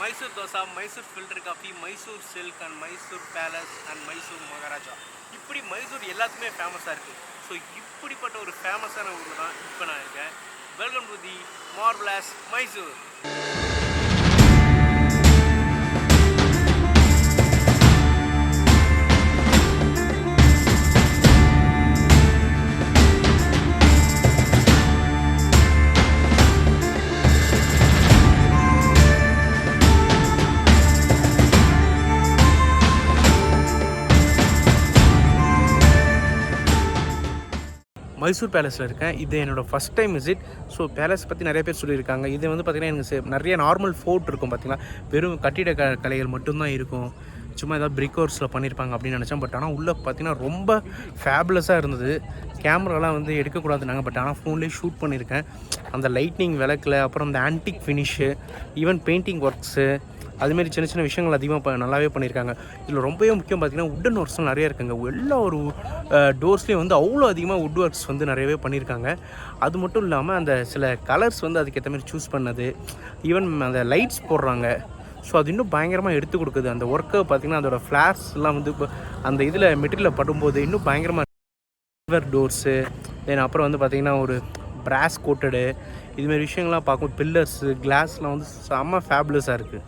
Mysore dosa, Mysore filter coffee, Mysore silk and Mysore palace and Mysore Maharaja. இப்படி மைசூர் எல்லாத்துக்குமே ஃபேமஸாக இருக்குது. So இப்படிப்பட்ட ஒரு ஃபேமஸான ஊரில் தான் இப்போ நான் இருக்கேன். Welcome to the marvellous Mysore. Mysore பேலஸில் இருக்கேன். இது என்னோடய first time visit. So palace பற்றி நிறைய பேர் சொல்லியிருக்காங்க. இது வந்து பார்த்திங்கன்னா எனக்கு நிறைய நார்மல் ஃபோர்ட் இருக்கும். பார்த்திங்கன்னா வெறும் கட்டிட கலைகள் மட்டும்தான் இருக்கும். சும்மா ஏதாவது பிரிக் ஒர்க்ஸில் பண்ணியிருப்பாங்க அப்படின்னு நினச்சேன். பட் ஆனால் உள்ளே பார்த்திங்கன்னா ரொம்ப ஃபேபுலஸாக இருந்தது. கேமராலாம் வந்து எடுக்கக்கூடாதுனாங்க. பட் ஆனால் ஃபோன்லேயே ஷூட் பண்ணியிருக்கேன். அந்த லைட்னிங் விளக்கில், அப்புறம் அந்த antique finish, even painting works, அதுமாரி சின்ன சின்ன விஷயங்கள் அதிகமாக நல்லாவே பண்ணியிருக்காங்க. இதில் ரொம்பவே முக்கியம் பார்த்திங்கன்னா உட்டன் ஒர்க்ஸ்லாம் நிறையா இருக்குங்க. எல்லா ஒரு டோர்ஸ்லேயும் வந்து அவ்வளோ அதிகமாக வுட் ஒர்க்ஸ் வந்து நிறையவே பண்ணியிருக்காங்க. அது மட்டும் இல்லாமல் அந்த சில கலர்ஸ் வந்து அதுக்கேற்ற மாதிரி சூஸ் பண்ணது, ஈவன் அந்த லைட்ஸ் போடுறாங்க. ஸோ அது இன்னும் பயங்கரமாக எடுத்து கொடுக்குது. அந்த ஒர்க்கை பார்த்திங்கன்னா அதோட ஃப்ளார்ஸ்லாம் வந்து இப்போ அந்த இதில் மெட்டீரியலில் படும்போது இன்னும் பயங்கரமாக சில்வர் டோர்ஸு, தென் அப்புறம் வந்து பார்த்திங்கன்னா ஒரு பிராஸ் கோட்டடு, இதுமாரி விஷயங்கள்லாம் பார்க்கும். பில்லர்ஸு, கிளாஸ்லாம் வந்து செம்ம ஃபேபுலஸாக இருக்குது.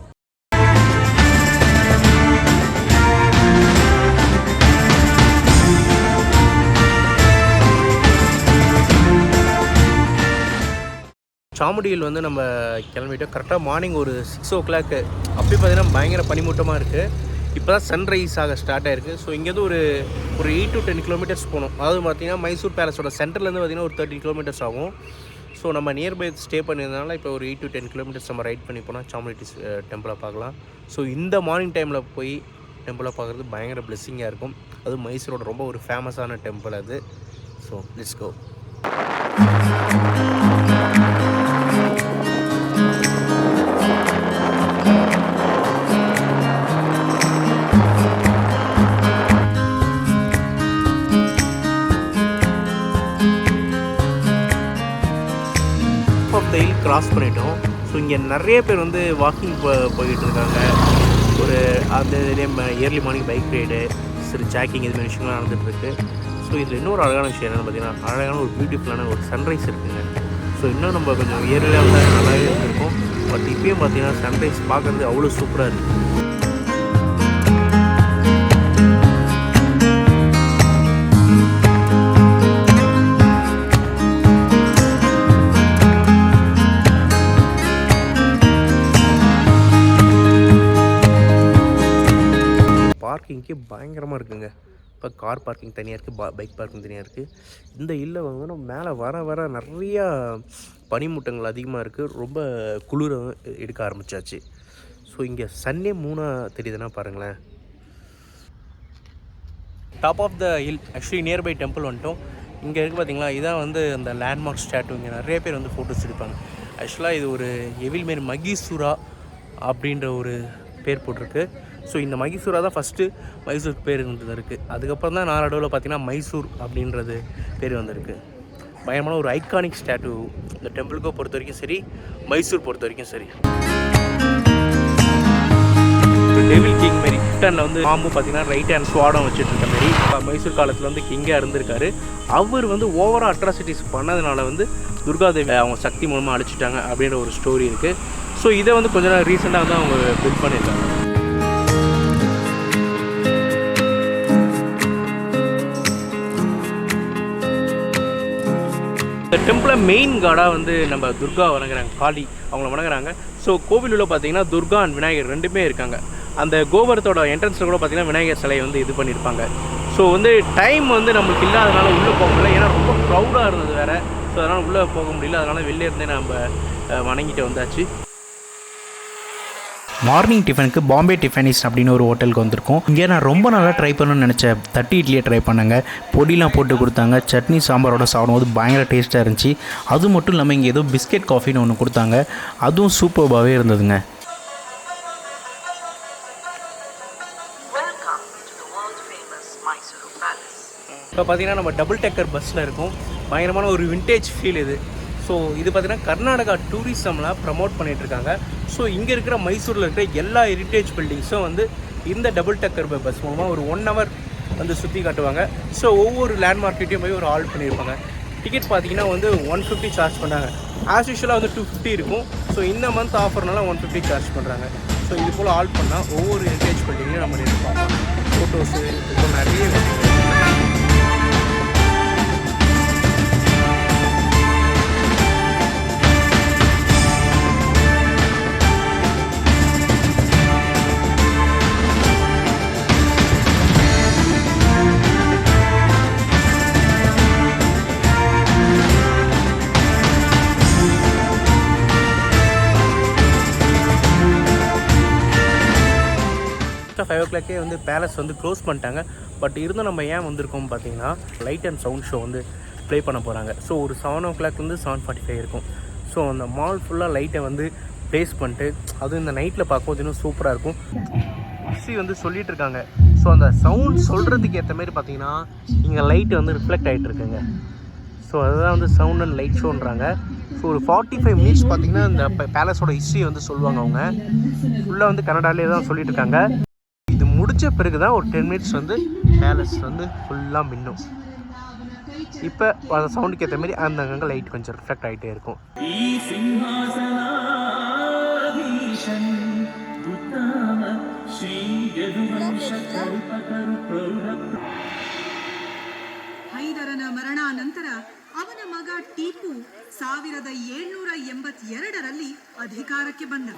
சாமுடியில் வந்து நம்ம கிளம்பிட்டோம். கரெக்டாக மார்னிங் ஒரு 6 o'clock. அப்படி பார்த்திங்கன்னா பயங்கர பனிமூட்டமாக இருக்குது. இப்போ தான் சன்ரைஸ் ஆக ஸ்டார்ட் ஆகிருக்கு. ஸோ இங்கேருந்து ஒரு 8 to 10 kilometers போகணும். அதாவது பார்த்திங்கன்னா மைசூர் பேலஸோட சென்டர்லேருந்து பார்த்திங்கன்னா ஒரு 13 kilometers ஆகும். ஸோ நம்ம நியர்பை ஸ்டே பண்ணியிருந்தனால இப்போ ஒரு 8 to 10 kilometers நம்ம ரைட் பண்ணி போனால் சாமுடி டெம்பிளை பார்க்கலாம். ஸோ இந்த மார்னிங் டைமில் போய் டெம்பிளை பார்க்குறது பயங்கர பிளெஸ்ஸிங்காக இருக்கும். அதுவும் மைசூரோட ரொம்ப ஒரு ஃபேமஸான டெம்பிள் அது. So let's go. Half the hill கிராஸ் பண்ணிட்டோம். ஸோ இங்கே நிறைய பேர் வந்து வாக்கிங் போய்கிட்டு இருக்காங்க. ஒரு அந்த இயர்லி மார்னிங் பைக் ரைடு, சரி ஜாக்கிங், இதுமாதிரி விஷயங்கள்லாம் நடந்துகிட்ருக்கு. ஸோ இதில் இன்னொரு அழகான விஷயம் என்னென்னு பார்த்தீங்கன்னா அழகான ஒரு பியூட்டிஃபுல்லான ஒரு சன்ரைஸ் இருக்குதுங்க. ஸோ இன்னும் நம்ம கொஞ்சம் இயர்லியாக வந்து நல்லாவே இருக்கும். பட் இப்போயும் பார்த்தீங்கன்னா சன்ரைஸ் பார்க்குறது அவ்வளோ சூப்பராக இருக்குது. பார்க்கிங்க்கு பயங்கரமாக இருக்குங்க. இப்போ கார் பார்க்கிங் தனியாக இருக்குது, பைக் பார்க்கிங் தனியாக இருக்குது. இந்த ஹில்லை வந்து நம்ம மேலே வர நிறையா பனிமூட்டங்கள் அதிகமாக இருக்குது. ரொம்ப குளிர எடுக்க ஆரம்பித்தாச்சு. ஸோ இங்கே சன்னே 3 தெரியுதுன்னா பாருங்களேன். Top of the hill actually nearby temple வந்துட்டோம். இங்கே இருக்குது பார்த்தீங்களா, இதான் வந்து அந்த லேண்ட்மார்க் ஸ்டாட்டு. இங்கே நிறைய பேர் வந்து ஃபோட்டோஸ் எடுப்பாங்க. ஆக்சுவலாக இது ஒரு எவில்மேர் மகீசூரா அப்படின்ற ஒரு பேர் போட்டிருக்கு. ஸோ இந்த மகீசூரா தான் ஃபஸ்ட்டு மைசூருக்கு பேர் இருந்தது இருக்குது. அதுக்கப்புறம் தான் நாளடைவில் பார்த்திங்கன்னா மைசூர் அப்படின்றது பேர் வந்திருக்கு. பயங்கரமான ஒரு ஐகானிக் ஸ்டாட்டு இந்த டெம்பிளுக்கோ பொறுத்த வரைக்கும் சரி, மைசூர் பொறுத்த வரைக்கும் சரி. டெவில் கிங் மாரி ரிட்டனில் வந்து மாம்பு பார்த்திங்கன்னா ரைட் ஹேண்ட் ஸ்வாடம் வச்சுட்டு இருக்க மாரி மைசூர் காலத்தில் வந்து கிங்காக இருந்திருக்காரு. அவர் வந்து ஓவராக அட்ராசிட்டிஸ் பண்ணதுனால வந்து துர்காதேவி அவங்க சக்தி மூலமாக அழிச்சிட்டாங்க அப்படின்ற ஒரு ஸ்டோரி இருக்குது. ஸோ இதை வந்து கொஞ்ச நாள் ரீசெண்டாக வந்து அவங்க பில்ட் பண்ணியிருக்காங்க. இந்த டெம்பிளை மெயின் காடாக வந்து நம்ம துர்கா வணங்குறாங்க, காளி அவங்கள வணங்குறாங்க. ஸோ கோவிலுள்ள பார்த்தீங்கன்னா துர்கா அண்ட் விநாயகர் ரெண்டுமே இருக்காங்க. அந்த கோபுரத்தோட என்ட்ரன்ஸில் கூட பார்த்திங்கன்னா விநாயகர் சிலையை வந்து இது பண்ணியிருப்பாங்க. ஸோ வந்து டைம் வந்து நம்மளுக்கு இல்லாதனால உள்ளே போக முடியல. ஏன்னா ரொம்ப க்ரௌடாக இருந்தது வேறு. ஸோ அதனால் உள்ளே போக முடியல. அதனால் வெளிலே இருந்தே நம்ம வணங்கிட்டு வந்தாச்சு. மார்னிங் டிஃபனுக்கு பாம்பே டிஃபனிஸ் அப்படின்னு ஒரு ஹோட்டலுக்கு வந்திருக்கோம். இங்கே நான் ரொம்ப நல்லா ட்ரை பண்ணணும்னு நினச்சேன். தட்டி இட்லியை ட்ரை பண்ணாங்க. பொடிலாம் போட்டு கொடுத்தாங்க. சட்னி சாம்பாரோட சாப்பிடும்போது பயங்கர டேஸ்ட்டாக இருந்துச்சு. அது மட்டும் இல்லாமல் இங்கே ஏதோ பிஸ்கெட் காஃபின்னு ஒன்று கொடுத்தாங்க. அதுவும் சூப்பர்பாகவே இருந்ததுங்க. இப்போ பார்த்தீங்கன்னா நம்ம டபுள் டெக்கர் பஸ்ஸில் இருக்கும். பயங்கரமான ஒரு விண்டேஜ் ஃபீல் இது. ஸோ இது பார்த்திங்கன்னா கர்நாடகா டூரிசம்லாம் ப்ரமோட் பண்ணிகிட்ருக்காங்க. ஸோ இங்கே இருக்கிற மைசூரில் இருக்கிற எல்லா ஹெரிட்டேஜ் பில்டிங்ஸும் வந்து இந்த டபுள் டக்கர் பஸ் மூலமாக ஒரு 1 hour வந்து சுற்றி காட்டுவாங்க. ஸோ ஒவ்வொரு லேண்ட்மார்க்கிட்டையும் போய் ஒரு ஆல்ட் பண்ணியிருப்பாங்க. டிக்கெட் பார்த்தீங்கன்னா வந்து 150 சார்ஜ் பண்ணுறாங்க. ஆஸ் யூஷுவலாக வந்து 250 இருக்கும். ஸோ இந்த மந்த் ஆஃபர்னால 150 சார்ஜ் பண்ணுறாங்க. ஸோ இது போல் ஆல்ட் பண்ணால் ஒவ்வொரு ஹெரிட்டேஜ் பில்டிங்கையும் நம்ம எடுப்போம். ஃபோட்டோஸு இப்போ நிறைய கரெக்டாக 5 o'clock வந்து பேலஸ் வந்து க்ளோஸ் பண்ணிட்டாங்க. பட் இருந்தும் நம்ம ஏன் வந்திருக்கோம் பார்த்தீங்கன்னா லைட் அண்ட் சவுண்ட் ஷோ வந்து ப்ளே பண்ண போகிறாங்க. ஸோ ஒரு 7 o'clock வந்து 7:45 இருக்கும். ஸோ அந்த மால் ஃபுல்லாக லைட்டை வந்து ப்ளேஸ் பண்ணிட்டு அதுவும் இந்த நைட்டில் பார்க்கும்போது இன்னும் சூப்பராக இருக்கும். வந்து சொல்லிகிட்டு இருக்காங்க. ஸோ அந்த சவுண்ட் சொல்கிறதுக்கு ஏற்ற மாதிரி பார்த்தீங்கன்னா இங்கே லைட்டு வந்து ரிஃப்ளெக்ட் ஆகிட்டு இருக்குங்க. ஸோ அதுதான் வந்து சவுண்ட் அண்ட் லைட் ஷோன்றாங்க. ஸோ ஒரு 45 minutes பார்த்தீங்கன்னா இந்த பேலஸோட ஹிஸ்ட்ரி வந்து சொல்லுவாங்க. அவங்க ஃபுல்லாக வந்து கன்னடாலே தான் சொல்லிட்டு இருக்காங்க. இது முடித்த பிறகு தான் ஒரு 10 minutes வந்து பேலஸ் வந்து ஃபுல்லாக மின்னும். இப்போ அந்த சவுண்டுக்கு ஏற்ற மாதிரி அந்த அங்கங்கே லைட் கொஞ்சம் ரிஃப்ளெக்ட் ஆகிட்டே இருக்கும். ಹೈದರನ ಮರಣಾನಂತರ ಅವನ ಮಗ ಟಿಪ್ಪು 1782ರಲ್ಲಿ ಅಧಿಕಾರಕ್ಕೆ ಬಂದ.